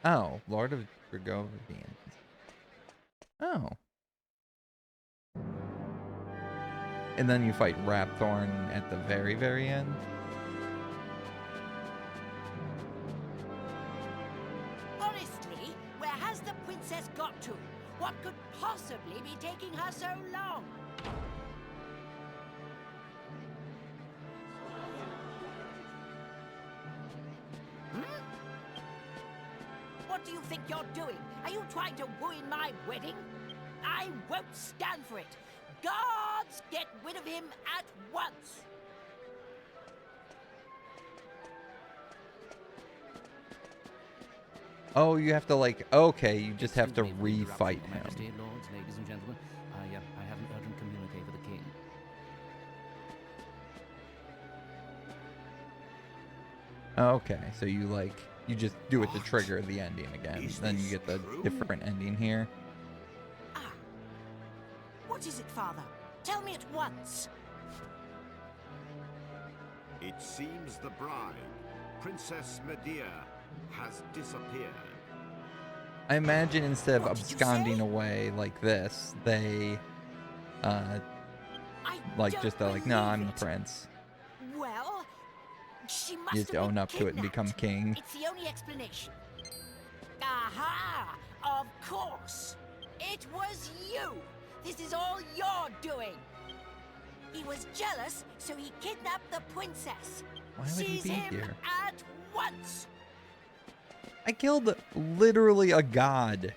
Oh, Lord of Dragovian. Oh. And then you fight Rapthorn at the very, very end. honestly, where has the princess got to? What could possibly be taking her so long? What do you think you're doing? Are you trying to ruin my wedding? I won't stand for it. Guards, get rid of him at once. Oh, you have to like, okay, you just have to Excuse me for the interruption, refight Your Majesty, him. Lords, ladies and gentlemen. I have an urgent communique for the king. Okay, so you like, you just do it to trigger the ending again. Is Then you this get the true? different ending here. Ah. What is it, Father? Tell me at once. It seems the bride, Princess Medea, has disappeared. I imagine instead of What did you absconding say? away like this, they, I like don't just like, no, I'm the believe it. prince. Well, she must You just have own been up to it and become kidnapped. king. It's the only explanation. Aha! Of course. It was you! This is all your doing! He was jealous, so he kidnapped the princess. Why would he Seize be him here? at once! I killed literally a god.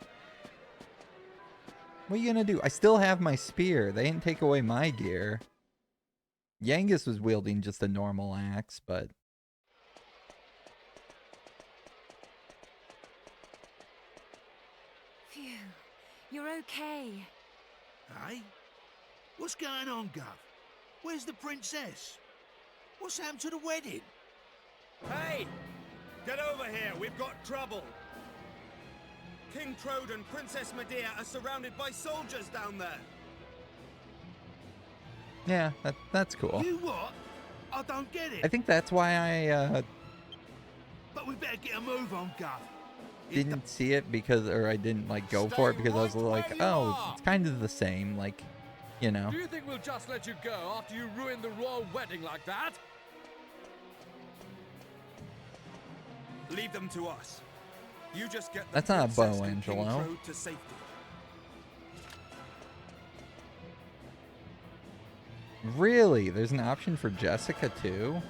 What are you gonna do? I still have my spear. They didn't take away my gear. Yangus was wielding just a normal axe, but... Phew. You're okay. Hey? What's going on, Gov? Where's the princess? What's happened to the wedding? Hey! Get over here, we've got trouble! King Trode and Princess Medea are surrounded by soldiers down there! Yeah, that's cool. You what? I don't get it. I think that's why I But we better get a move on, Gov. didn't see it because, or I didn't like go for it because I was like, oh, it's kind of the same, like, you know. Do you think we'll just let you go after you ruined the royal wedding like that? Leave them to us. You just get the That's not a princess bow, and King Angelo. Trode to safety. Really? There's an option for Jessica too?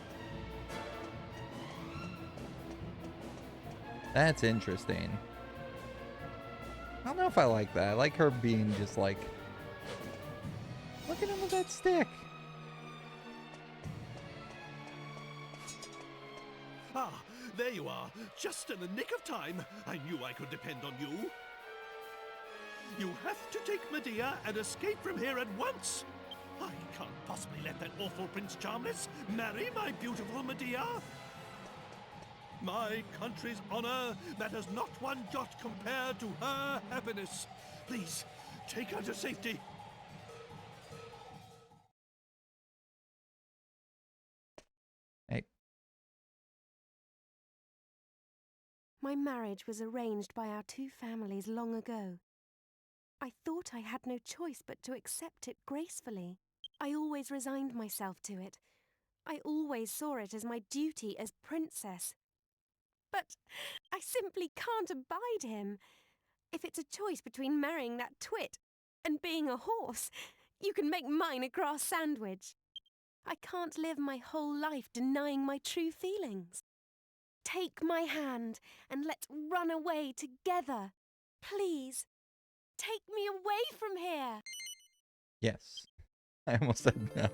That's interesting. I don't know if I like that. I like her being just like, look at him with that stick. Ah, there you are. Just in the nick of time. I knew I could depend on you. You have to take Medea and escape from here at once. I can't possibly let that awful Prince Charmless marry my beautiful Medea. My country's honor matters not one jot compared to her happiness. Please, take her to safety. Hey. My marriage was arranged by our two families long ago. I thought I had no choice but to accept it gracefully. I always resigned myself to it. I always saw it as my duty as princess. But I simply can't abide him. If it's a choice between marrying that twit and being a horse, you can make mine a grass sandwich. I can't live my whole life denying my true feelings. Take my hand and let's run away together. Please, take me away from here. Yes. I almost said no.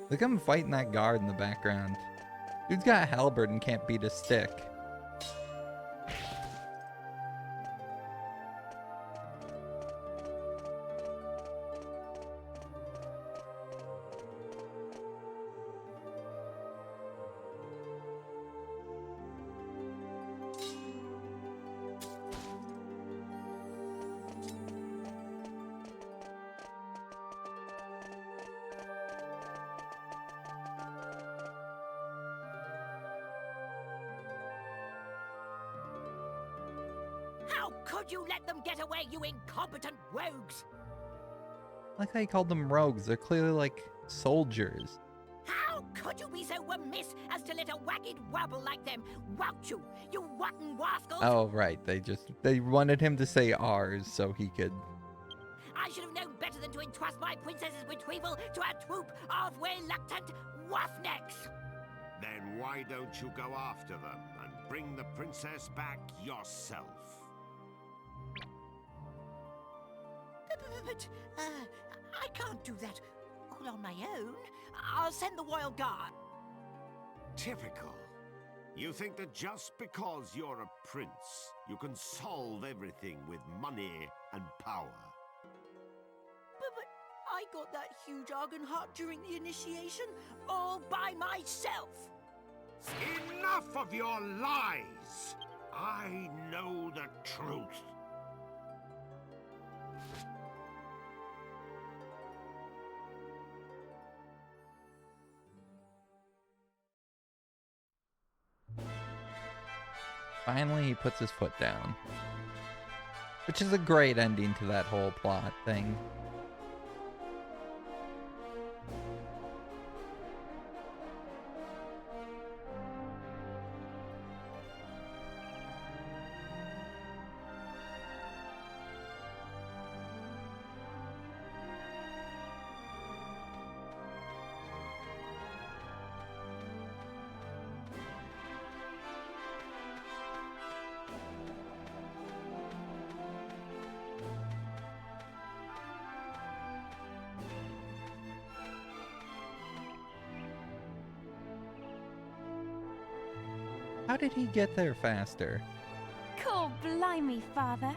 Look at him fighting that guard in the background. Dude's got a halberd and can't beat a stick. How could you let them get away, you incompetent rogues? I like how he called them rogues. They're clearly like soldiers. How could you be so remiss as to let a wagged wobble like them wout you, you rotten rascals? Oh, right. They wanted him to say ours so he could... I should have known better than to entrust my princess's retrieval to a troop of reluctant roughnecks. Then why don't you go after them and bring the princess back yourself? But, I can't do that all on my own. I'll send the royal guard. Typical. You think that just because you're a prince, you can solve everything with money and power. But I got that huge argon heart during the initiation all by myself. Enough of your lies! I know the truth. Finally, he puts his foot down. Which is a great ending to that whole plot thing. How did he get there faster? Cool, blimey, Father.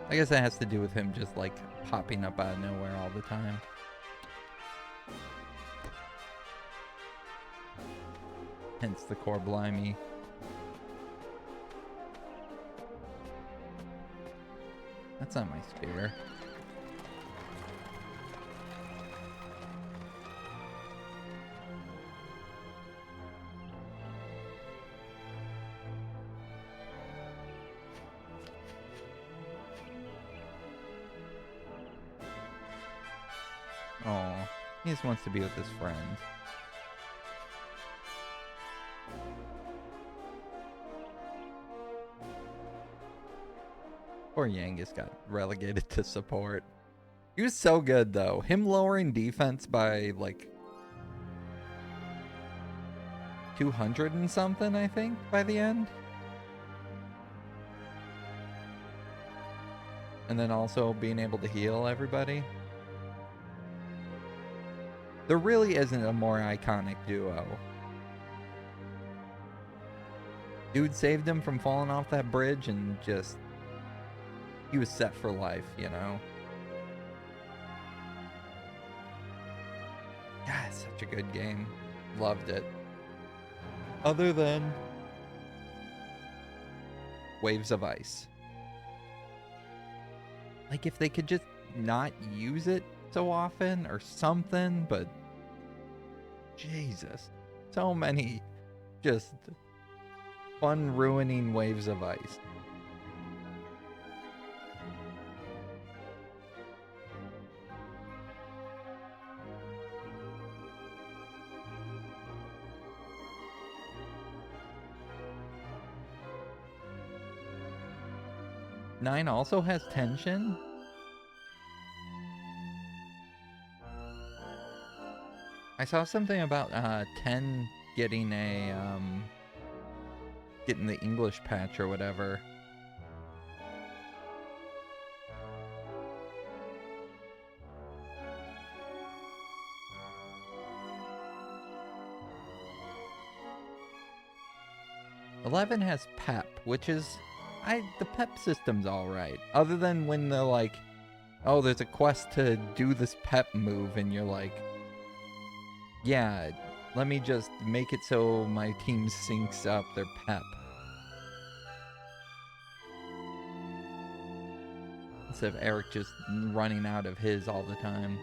I guess that has to do with him just like popping up out of nowhere all the time. Hence the core blimey. That's not my spear. Oh, he just wants to be with his friend. Poor Yangus got relegated to support. He was so good though. Him lowering defense by like 200 and something, I think, by the end. And then also being able to heal everybody. There really isn't a more iconic duo. Dude saved him from falling off that bridge and just... he was set for life, you know? God, such a good game. Loved it. Other than... Waves of Ice. Like, if they could just not use it so often or something, but... Jesus. So many just fun-ruining Waves of Ice. Nine also has tension. I saw something about 10 getting a getting the English patch or whatever. Eleven has pep, which is the pep system's alright. Other than when they're like, oh, there's a quest to do this pep move, and you're like, yeah, let me just make it so my team syncs up their pep. Instead of Eric just running out of his all the time.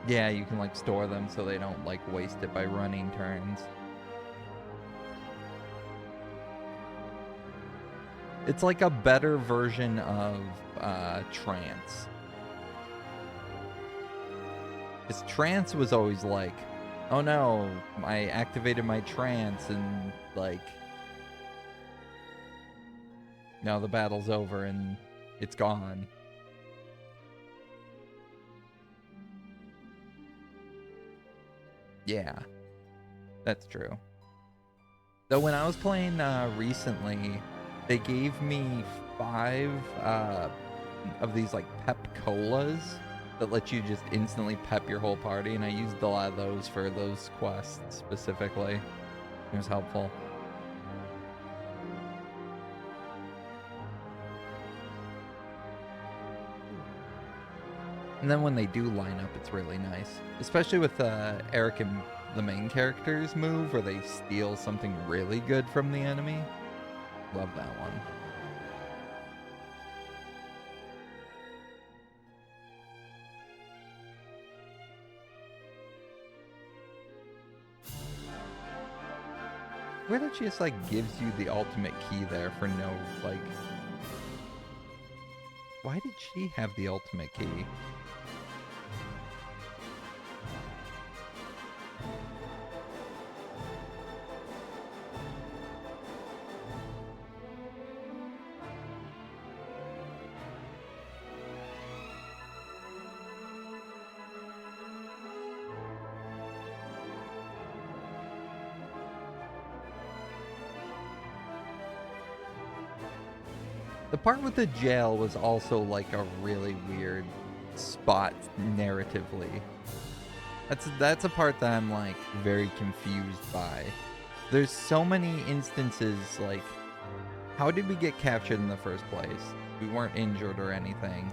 Yeah, you can like store them so they don't like waste it by running turns. It's like a better version of Trance. Because Trance was always like, oh no, I activated my Trance and like, now the battle's over and it's gone. Yeah, that's true. Though when I was playing recently, they gave me 5 of these like pep colas that let you just instantly pep your whole party, and I used a lot of those for those quests specifically. It was helpful. And then when they do line up, it's really nice. Especially with Eric and the main characters move, where they steal something really good from the enemy. Love that one. Where that she just like gives you the ultimate key there for no like... Why did she have the ultimate key? The part with the jail was also like a really weird spot narratively. That's a part that I'm like very confused by. There's so many instances like, how did we get captured in the first place? We weren't injured or anything.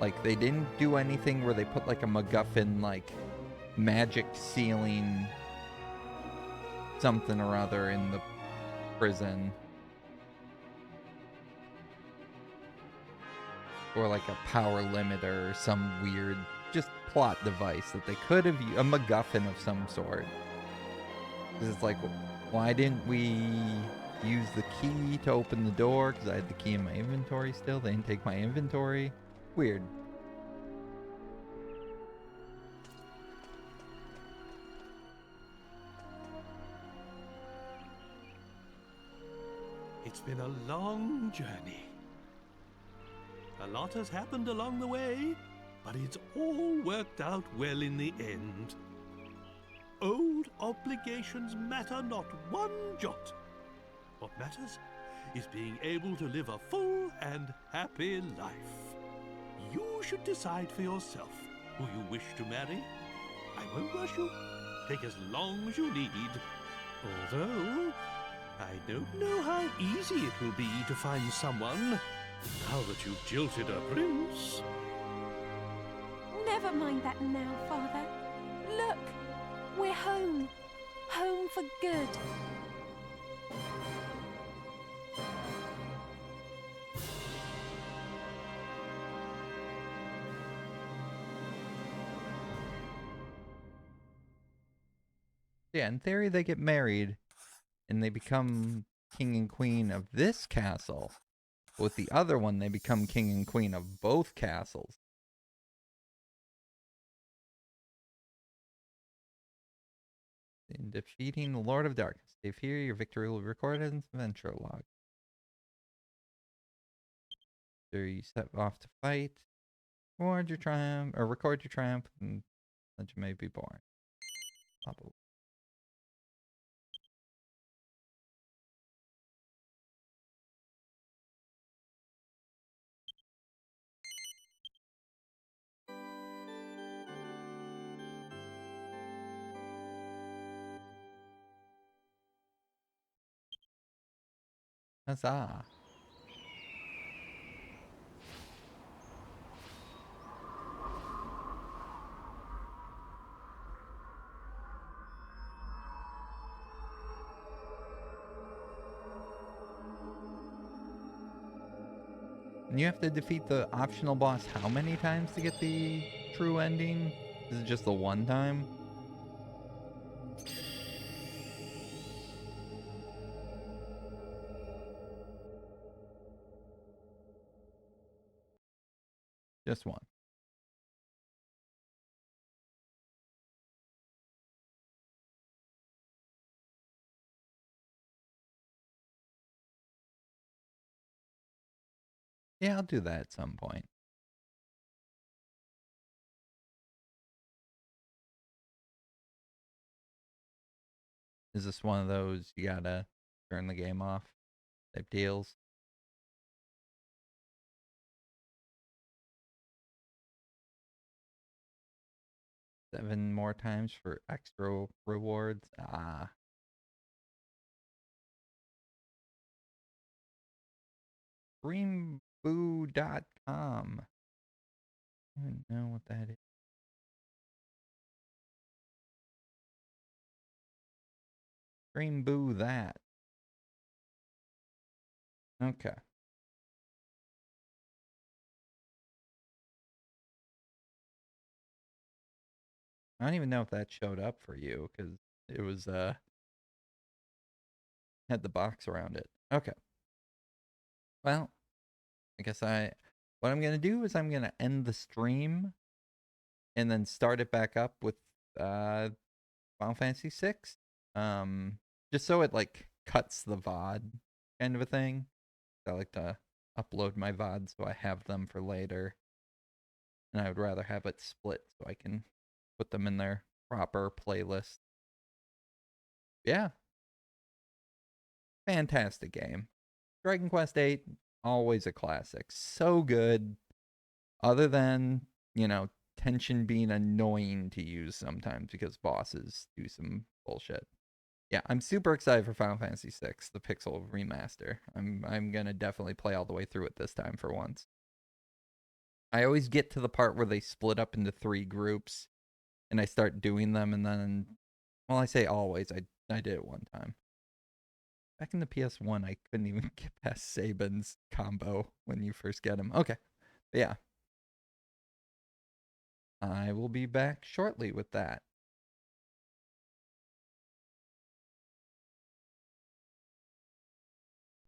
Like, they didn't do anything where they put like a MacGuffin, like magic ceiling something or other in the prison. Or like a power limiter or some weird just plot device that they could have a MacGuffin of some sort. Because it's like, why didn't we use the key to open the door? Because I had the key in my inventory still. They didn't take my inventory. Weird. It's been a long journey. A lot has happened along the way, but it's all worked out well in the end. Old obligations matter not one jot. What matters is being able to live a full and happy life. You should decide for yourself who you wish to marry. I won't rush you. Take as long as you need. Although, I don't know how easy it will be to find someone now that you've jilted a prince. Never mind that now, Father. Look, we're home. Home for good. Yeah, in theory they get married and they become king and queen of this castle. With the other one, they become king and queen of both castles. In defeating the Lord of Darkness. Save here, your victory will be recorded in the adventure log. So you set off to fight. Record your triumph, and legend may be born. Bubble. Huzzah. And you have to defeat the optional boss how many times to get the true ending? Is it just the one time? Just one. Yeah, I'll do that at some point. Is this one of those you gotta turn the game off type deals? Seven more times for extra rewards. Ah. Greenboo.com. I don't know what that is. Greenboo that. Okay. I don't even know if that showed up for you because it was had the box around it. Okay. Well, I guess what I'm gonna do is I'm gonna end the stream and then start it back up with Final Fantasy VI. Just so it like cuts the VOD kind of a thing. I like to upload my VOD so I have them for later. And I would rather have it split so I can put them in their proper playlist. Yeah. Fantastic game. Dragon Quest VIII, Always a classic. So good. Other than, tension being annoying to use sometimes because bosses do some bullshit. Yeah, I'm super excited for Final Fantasy VI, the Pixel remaster. I'm gonna definitely play all the way through it this time for once. I always get to the part where they split up into 3 groups, and I start doing them, and then, well, I say always. I did it one time. Back in the PS1, I couldn't even get past Sabin's combo when you first get him. Okay, but yeah. I will be back shortly with that.